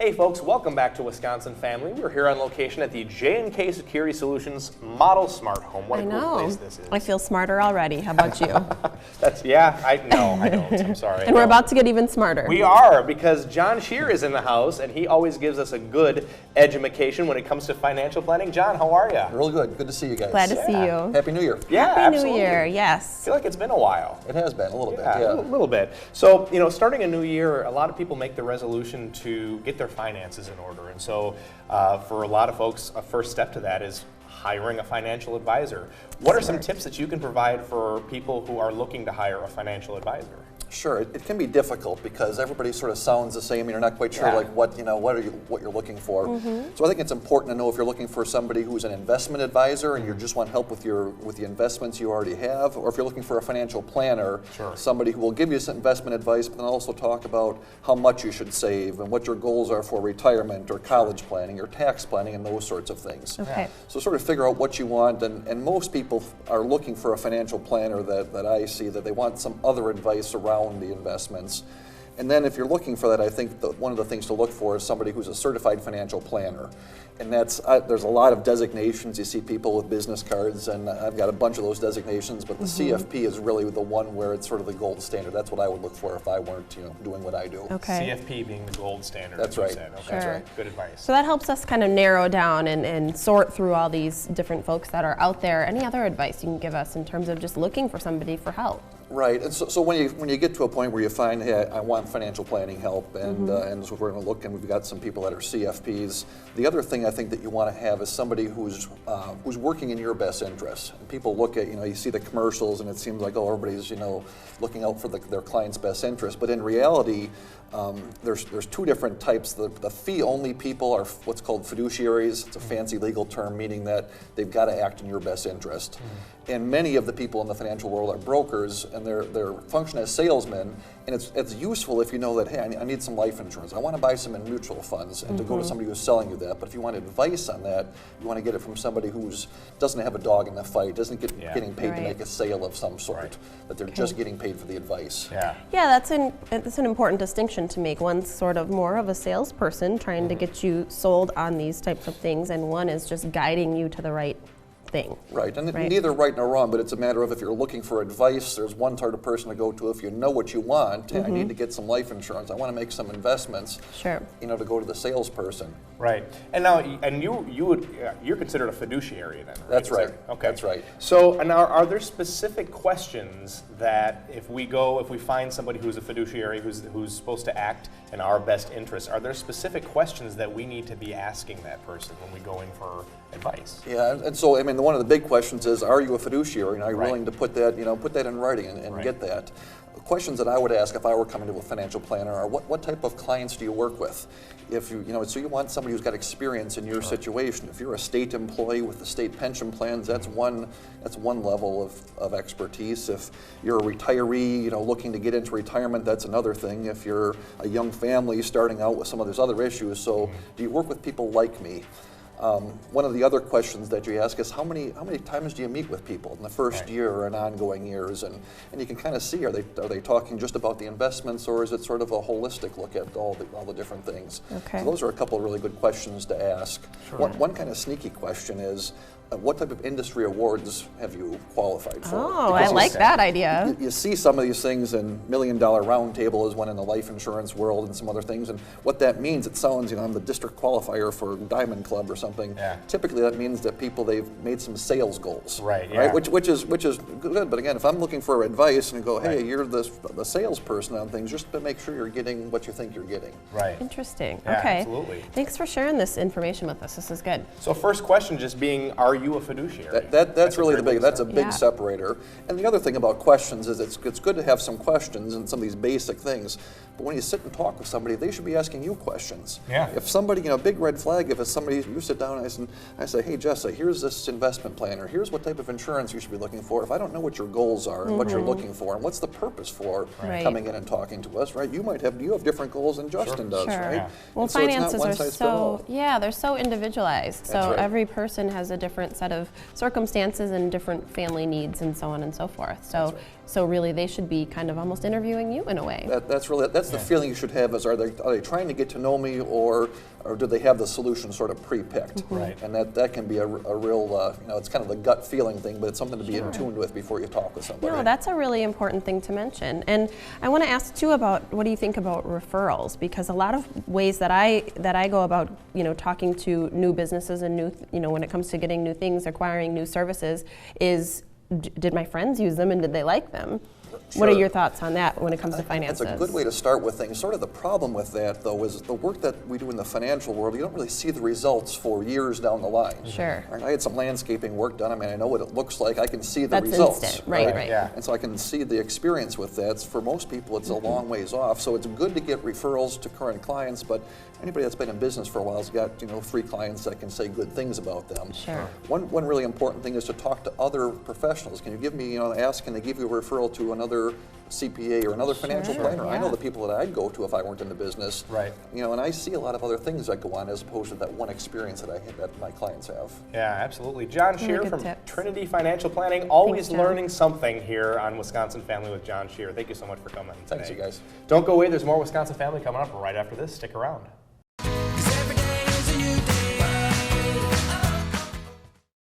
Hey folks, welcome back to Wisconsin Family. We're here on location at the J&K Security Solutions Model Smart Home. What a cool place this is. I feel smarter already. How about you? I don't. I'm sorry. And we're about to get even smarter. We are, because John Shear is in the house, and he always gives us a good education when it comes to financial planning. John, how are you? Real good. Good to see you guys. Glad to see you. Happy New Year. Yeah, Happy absolutely. New Year, yes. I feel like it's been a while. It has been, a little bit, A little bit. So, starting a new year, a lot of people make the resolution to get their finances in order. And so, for a lot of folks, a first step to that is hiring a financial advisor. What are some tips that you can provide for people who are looking to hire a financial advisor? Sure, it can be difficult because everybody sort of sounds the same. You're not quite sure like what you're looking for. So I think it's important to know if you're looking for somebody who's an investment advisor and you just want help with the investments you already have, or if you're looking for a financial planner, somebody who will give you some investment advice, but then also talk about how much you should save and what your goals are for retirement or college planning or tax planning and those sorts of things. Okay. So sort of figure out what you want, and most people are looking for a financial planner that I see that they want some other advice around the investments. And then if you're looking for that, I think one of the things to look for is somebody who's a certified financial planner. And that's there's a lot of designations. You see people with business cards, and I've got a bunch of those designations, but the CFP is really the one where it's sort of the gold standard. That's what I would look for if I weren't doing what I do. Okay. CFP being the gold standard. That's right. Okay. That's right. Good advice. So that helps us kind of narrow down and sort through all these different folks that are out there. Any other advice you can give us in terms of just looking for somebody for help? Right, and so when you get to a point where you find, hey, I want financial planning help, and so we're going to look, and we've got some people that are CFPs. The other thing I think that you want to have is somebody who's working in your best interest. And people look at, you see the commercials, and it seems like everybody's looking out for their client's best interest. But in reality, there's two different types. The fee-only people are what's called fiduciaries. It's a fancy legal term meaning that they've got to act in your best interest. And many of the people in the financial world are brokers, and they're function as salesmen. And it's useful if you know that, hey, I need some life insurance. I want to buy some in mutual funds, and to go to somebody who's selling you that. But if you want advice on that, you want to get it from somebody who doesn't have a dog in the fight, getting paid to make a sale of some sort, that they're just getting paid for the advice. Yeah, that's an important distinction to make. One's sort of more of a salesperson trying to get you sold on these types of things, and one is just guiding you to the right thing. Right, and neither right nor wrong, but it's a matter of if you're looking for advice, there's one sort of person to go to. If you know what you want, hey, I need to get some life insurance, I want to make some investments, to go to the salesperson. Right, and now, you're considered a fiduciary then, right? That's right. Okay. That's right. So now, are there specific questions that if we find somebody who's a fiduciary who's supposed to act in our best interest, are there specific questions that we need to be asking that person when we go in for advice? Yeah, and so one of the big questions is, are you a fiduciary, and are you willing to put that in writing and get that? The questions that I would ask if I were coming to a financial planner are, what type of clients do you work with? If so you want somebody who's got experience in your situation. If you're a state employee with the state pension plans, that's one level of expertise. If you're a retiree, looking to get into retirement, that's another thing. If you're a young family starting out with some of those other issues, so do you work with people like me? One of the other questions that you ask is how many times do you meet with people in the first year or in ongoing years, and you can kind of see, are they talking just about the investments, or is it sort of a holistic look at all the different things? Okay. So those are a couple of really good questions to ask. Sure. One kind of sneaky question is, what type of industry awards have you qualified for? Oh, I like that idea. You see some of these things, and $1 Million Roundtable is one in the life insurance world, and some other things. And what that means, it sounds, I'm the district qualifier for Diamond Club or something. Yeah. Typically, that means that they've made some sales goals. Right. Yeah. Which is good. But again, if I'm looking for advice and go, hey, you're the salesperson on things, just to make sure you're getting what you think you're getting. Right. Interesting. Yeah, okay. Absolutely. Thanks for sharing this information with us. This is good. So first question just being, are you a fiduciary? That's really a big separator. And the other thing about questions is it's good to have some questions and some of these basic things. But when you sit and talk with somebody, they should be asking you questions. Yeah. If somebody, big red flag, if it's somebody, you sit down and I say, hey, Jessa, here's this investment plan, or here's what type of insurance you should be looking for. If I don't know what your goals are and what you're looking for and what's the purpose for coming in and talking to us, right? You have different goals than Justin does, right? Yeah. Well, and so finances it's not one size they're so individualized. So right. every person has a different different set of circumstances and different family needs and so on and so forth. So, so really they should be kind of almost interviewing you in a way. That's the feeling you should have is are they trying to get to know me or do they have the solution sort of pre-picked? Right. And that can be a real, it's kind of the gut feeling thing, but it's something to be in tune with before you talk with somebody. No, that's a really important thing to mention. And I want to ask too about what do you think about referrals? Because a lot of ways that I go about, talking to new businesses and new, when it comes to getting new things, acquiring new services, is did my friends use them and did they like them? What are your thoughts on that when it comes to finances? That's a good way to start with things. Sort of the problem with that, though, is the work that we do in the financial world, you don't really see the results for years down the line. Sure. Right? I had some landscaping work done. I mean, I know what it looks like. I can see the That's results. Instant. Right. Yeah. And so I can see the experience with that. For most people, it's a long ways off. So it's good to get referrals to current clients, but anybody that's been in business for a while has got 3 clients that can say good things about them. Sure. One really important thing is to talk to other professionals. Can you give me, ask, can they give you a referral to another CPA or another financial planner? I know the people that I'd go to if I weren't in the business. Right. And I see a lot of other things that go on as opposed to that one experience that my clients have. Yeah, absolutely. John Really Shear good from tips. Trinity Financial Planning, always John. learning something here on Wisconsin Family with John Shear. Thank you so much for coming today. Thanks, you guys. Don't go away. There's more Wisconsin Family coming up right after this. Stick around.